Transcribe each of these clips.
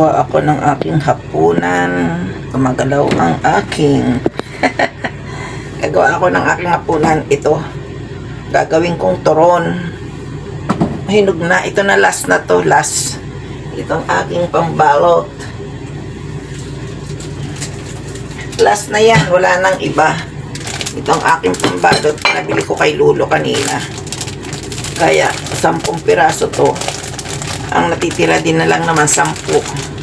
Gagawa ako ng aking hapunan. Gumagalaw ang aking gagawa ako ng aking hapunan. Ito gagawin kong turon. Hinog na. Ito na last na to. Last. Itong aking pambalot. Last na yan. Wala nang iba. Itong aking pambalot. Nabili ko kay Lulo kanina. Kaya 10 piraso to. Ang natitira din na lang naman 10.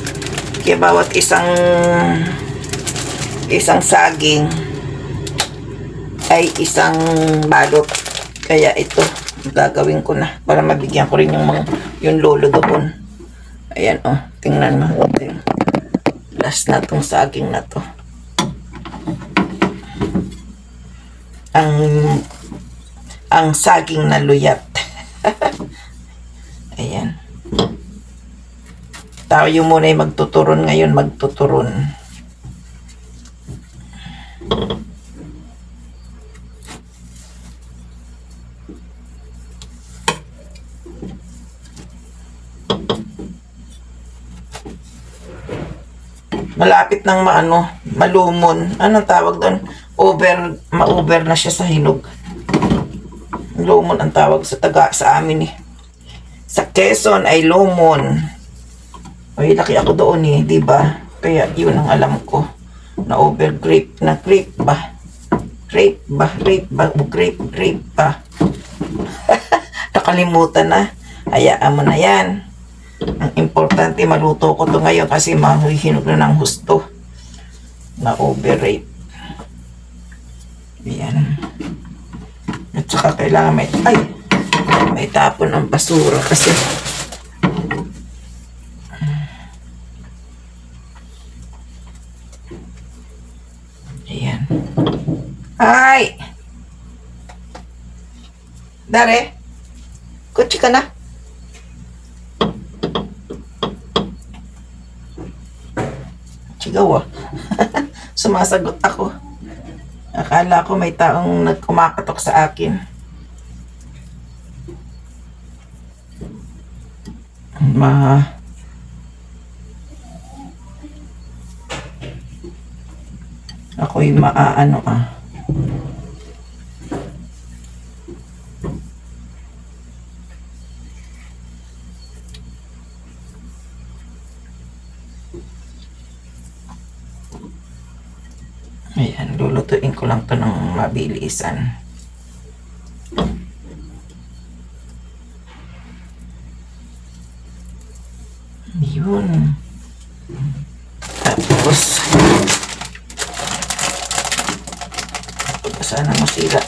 Kaya bawat isang saging ay isang balot. Kaya ito gagawin ko na para mabigyan ko rin yung lolo doon. Ayan, oh, tingnan mo. Last na tong saging na to. Ang saging na luyat. Ayan. Tayo muna ay magtuturon ngayon, magtuturon. Malapit ng malumon. Anong tawag doon? Ma-over na siya sa hinog. Lumon ang tawag sa amin eh. Sa Quezon ay lumon. Ay, laki ako doon eh, di ba? Kaya yun ang alam ko. Na over grape ba? Grape ba? Nakalimutan na. Hayaan mo na yan. Ang importante, maluto ko to ngayon kasi mahihinog na ng husto. Na over rape. Ayan. At saka kailangan may tapon ang basura kasi ayan. Ay! Dare? Kutsi ka na? Sigaw ah. Sumasagot ako. Akala ko may taong nagkumakatok sa akin. Ako'y maaano ah. Ayan, lulutuin ko lang to ng mabilisan. Yun. Tapos sana masira.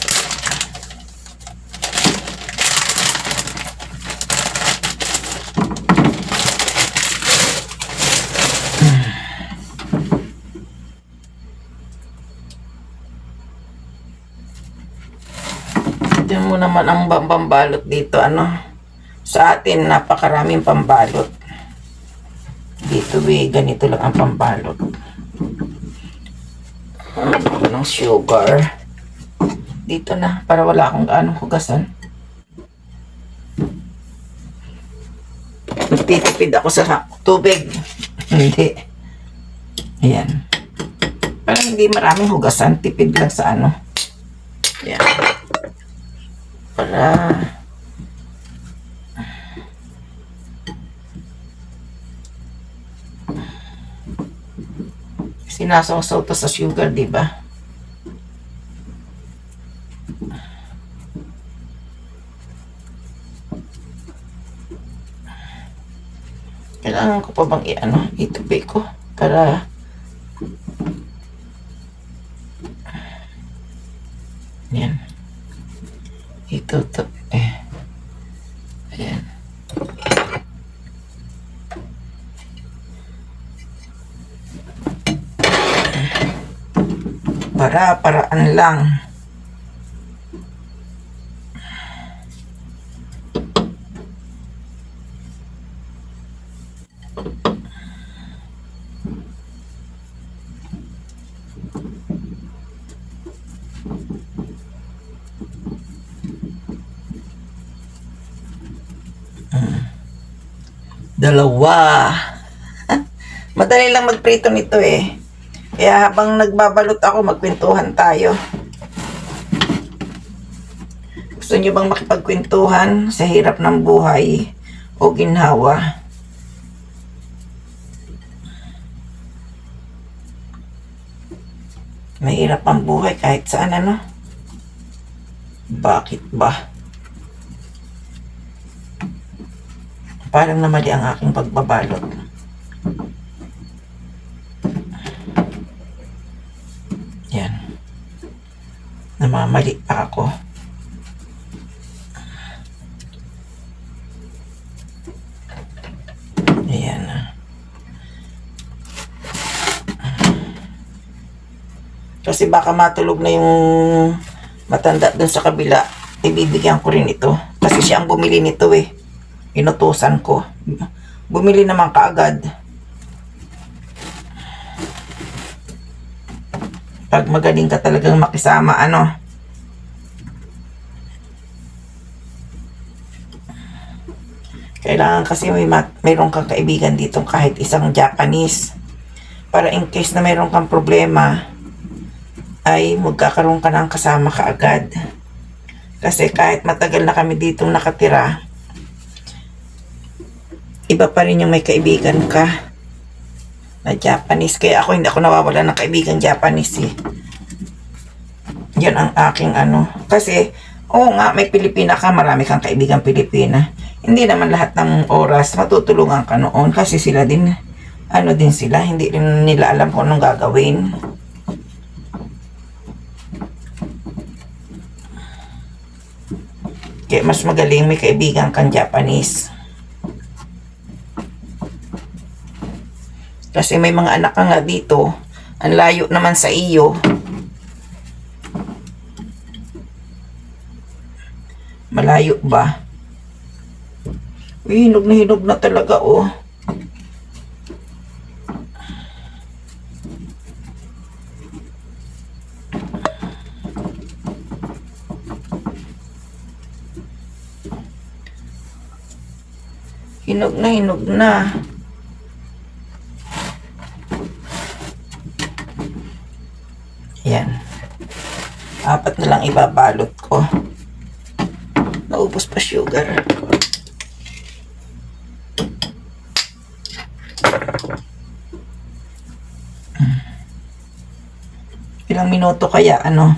Tignan mo naman ang pambalot dito, sa atin napakaraming pambalot. Dito ganito lang ang pambalot. Ng sugar. Dito na, para wala akong gaanong hugasan. Nagtitipid ako sa tubig. Hindi. Ayan. Para hindi maraming hugasan, tipid lang sa Ayan. Para sinasawsaw to sa sugar, di ba? Kailangan ko pa bang itupi ko para yan. Ito ayan. Paraan lang. Dalawa. Madali lang magprito nito eh. Kaya habang nagbabalot ako, magkwentuhan tayo. Gusto nyo bang makipagkwentuhan sa hirap ng buhay o ginhawa? Mahirap ang buhay kahit saan ano. Bakit ba? Parang namali ang aking pagbabalot. Yan. Namamali pa ako. Ayan na. Kasi baka matulog na yung matanda dun sa kabila. Ibibigyan ko rin ito. Kasi siya ang bumili nito eh. Inutusan ko. Bumili naman kaagad. Pag magaling ka talagang makisama, ano. Kailangan kasi mayroon kang kaibigan dito kahit isang Japanese. Para in case na mayroon kang problema, ay magkakaroon ka ng kasama kaagad. Kasi kahit matagal na kami dito nakatira, iba pa rin yung may kaibigan ka na Japanese. Kaya ako hindi ako nawawala ng kaibigan Japanese eh. Yan ang aking ano. Kasi, oo nga, may Pilipina ka, marami kang kaibigan Pilipina. Hindi naman lahat ng oras matutulungan ka noon kasi sila din, ano din sila, hindi rin nila alam kung anong gagawin. Kaya mas magaling may kaibigan kang Japanese. Kasi may mga anak ka nga dito, ang layo naman sa iyo. Malayo ba? Uy, hinog na talaga oh. Hinog na. Ayan. 4 na lang ibabalot ko. Naubos pa sugar. Ilang minuto kaya ano?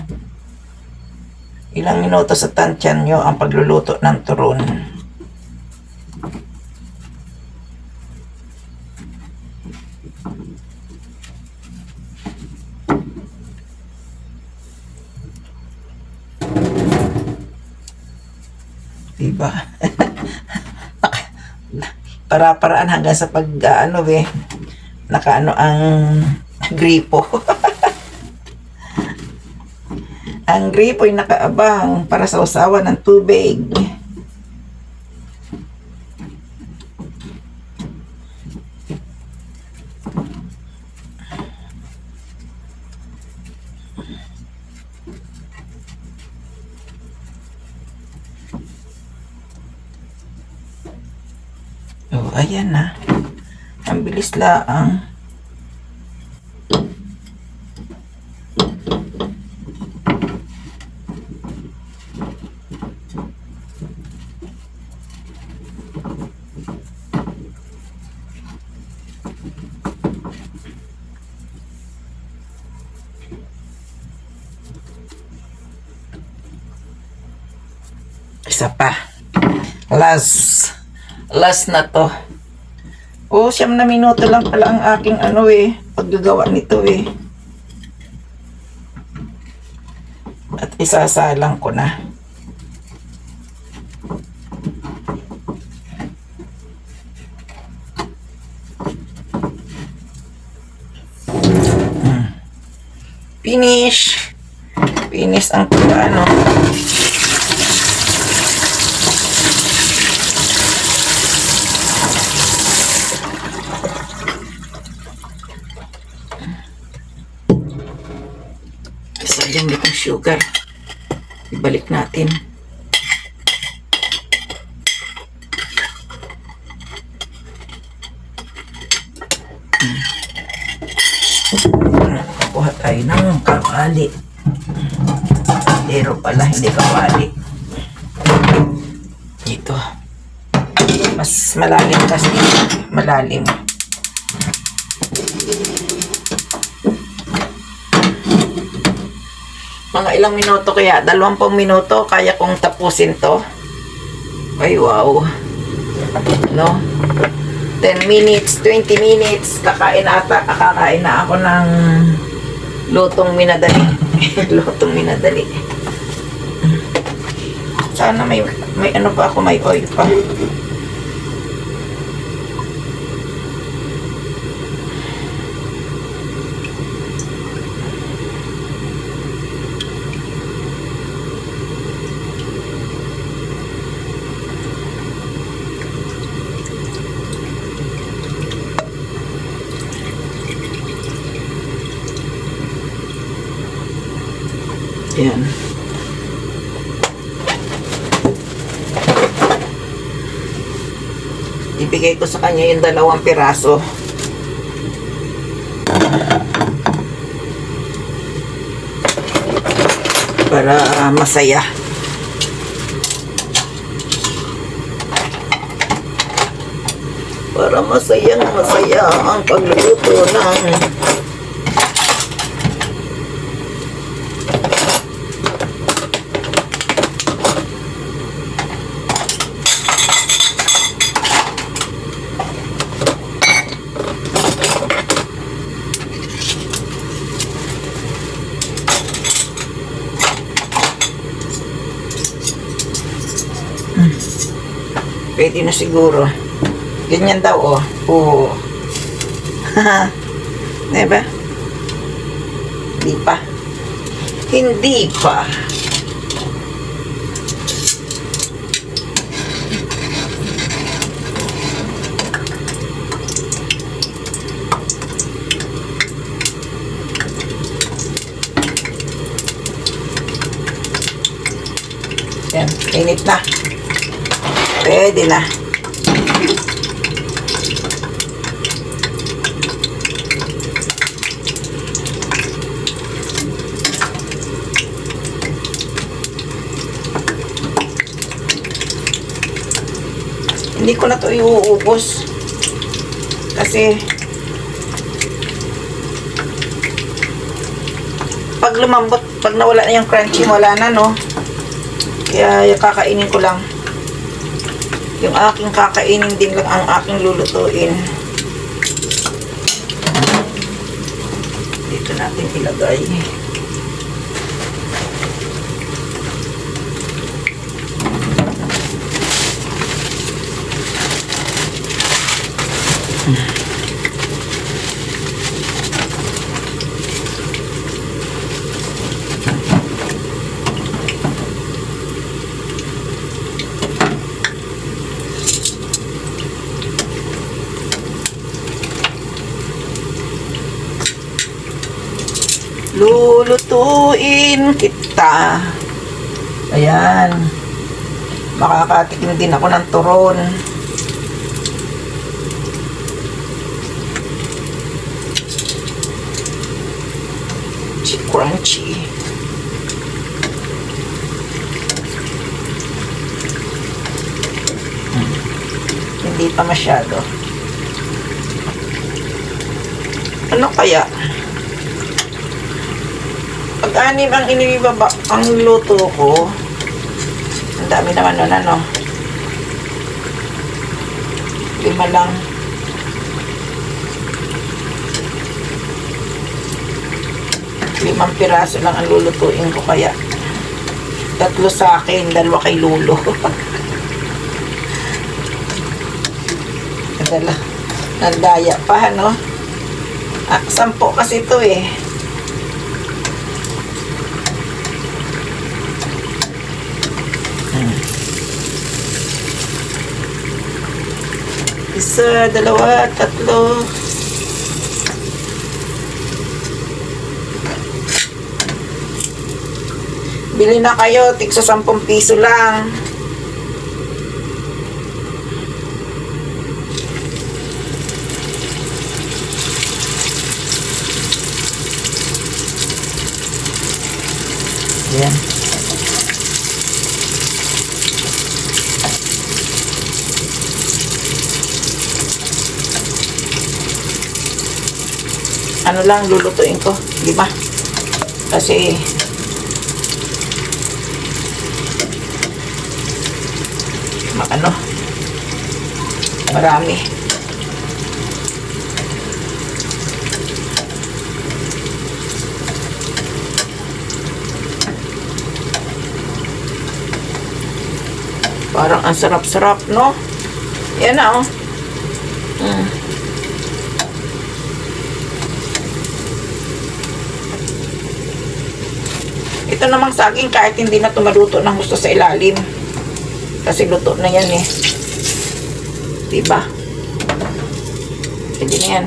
Ilang minuto sa tansyan nyo ang pagluluto ng turon? Diba? Para-paraan hanggang sa pag ano nakaano ang gripo. Ang gripo ay nakaabang para sa usawa ng tubig. Oh, ayan na. Ang bilis laang. Isa pa. Last na to. Oh, 9 na minuto lang pala ang aking ano paggagawa nito At isasalang ko na. Finish ang ano. Sayang itong sugar. Ibalik natin. Kuha tayo ng kawali. Pero pala, hindi kawali. Dito. Mas malalim kasi. Malalim. Mga ilang minuto kaya? 20 minuto kaya kong tapusin to. Ay, wow. No? 10 minutes, 20 minutes. Kakain na ako ng lutong minadali. Lutong minadali. Sana may ano pa ako, may oil pa. Yan. Ibigay ko sa kanya yung 2 piraso. Para masaya. Para masaya ang pagluluto ng pwede na siguro. Ganyan daw, oh. Oo. Diba? Hindi pa. Hindi pa. Yan, init na. Pwede na. Hindi ko na to iuubos. Kasi pag lumambot, pag nawala na yung crunchy, wala na, no? Kaya kakainin ko lang. Yung aking kakainin din lang ang aking lulutuin. Dito natin ilagay. Lulutuin kita. Ayan. Makakatikim din ako ng turon. Crunchy. Hindi pa masyado. Ano kaya? Pag-anim ang inibaba ang luto ko. Ang dami naman nun, ano? 5 lang. Limang piraso lang ang lulutuin ko, kaya 3 sa akin, 2 kay Lolo. Nandaya pa, no? 10 kasi ito eh. Isa, 2, 3. Bili na kayo, tig sa 10 piso lang. Ayan. Ano lang lulutuin ko, di ba? Kasi ano, marami. Parang ang sarap-sarap, no? Yan na, oh. Ito namang saging kahit hindi na tumaluto ng gusto sa ilalim. Kasi luto na yan eh. Diba? Pwede na yan.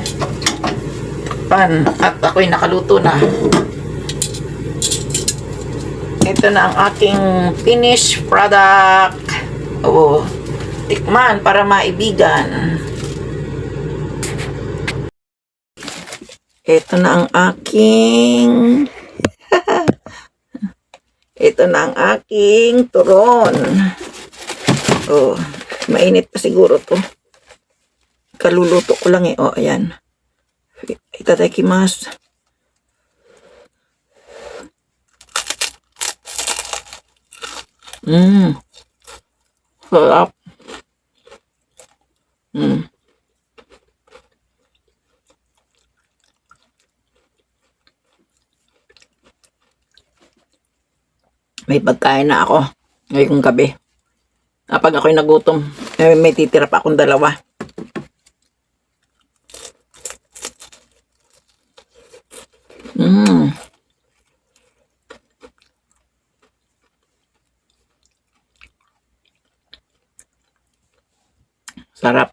Pan. At ako'y nakaluto na. Ito na ang aking finished product. Oo. Tikman para maibigan. Ito na ang aking ito na ang aking turon. Oh, mainit pa siguro to. Kaluluto ko lang eh. Oh, ayan. Itadakimasu. Sarap. May pagkain na ako ngayong gabi. Kapag ako'y nagutom, may titira pa akong dalawa. Sarap.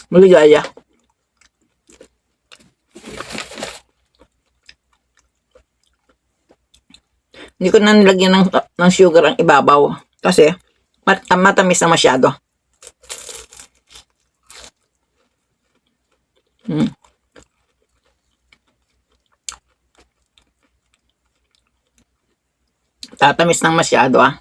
Maligaya. Hindi ko na nilagyan ng sugar ang ibabaw. Kasi, matamis na masyado. Tatamis ng masyado ah.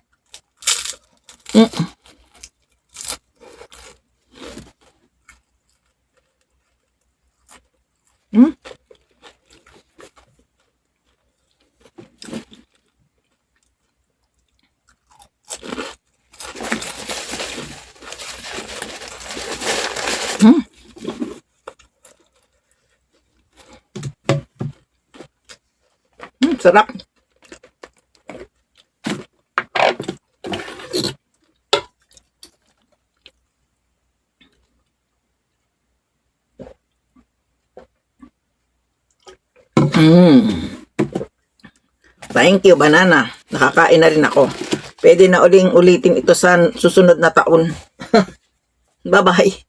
Sarap. Thank you, banana. Nakakain na rin ako. Pwede na uling ulitin ito sa susunod na taon. Bye-bye.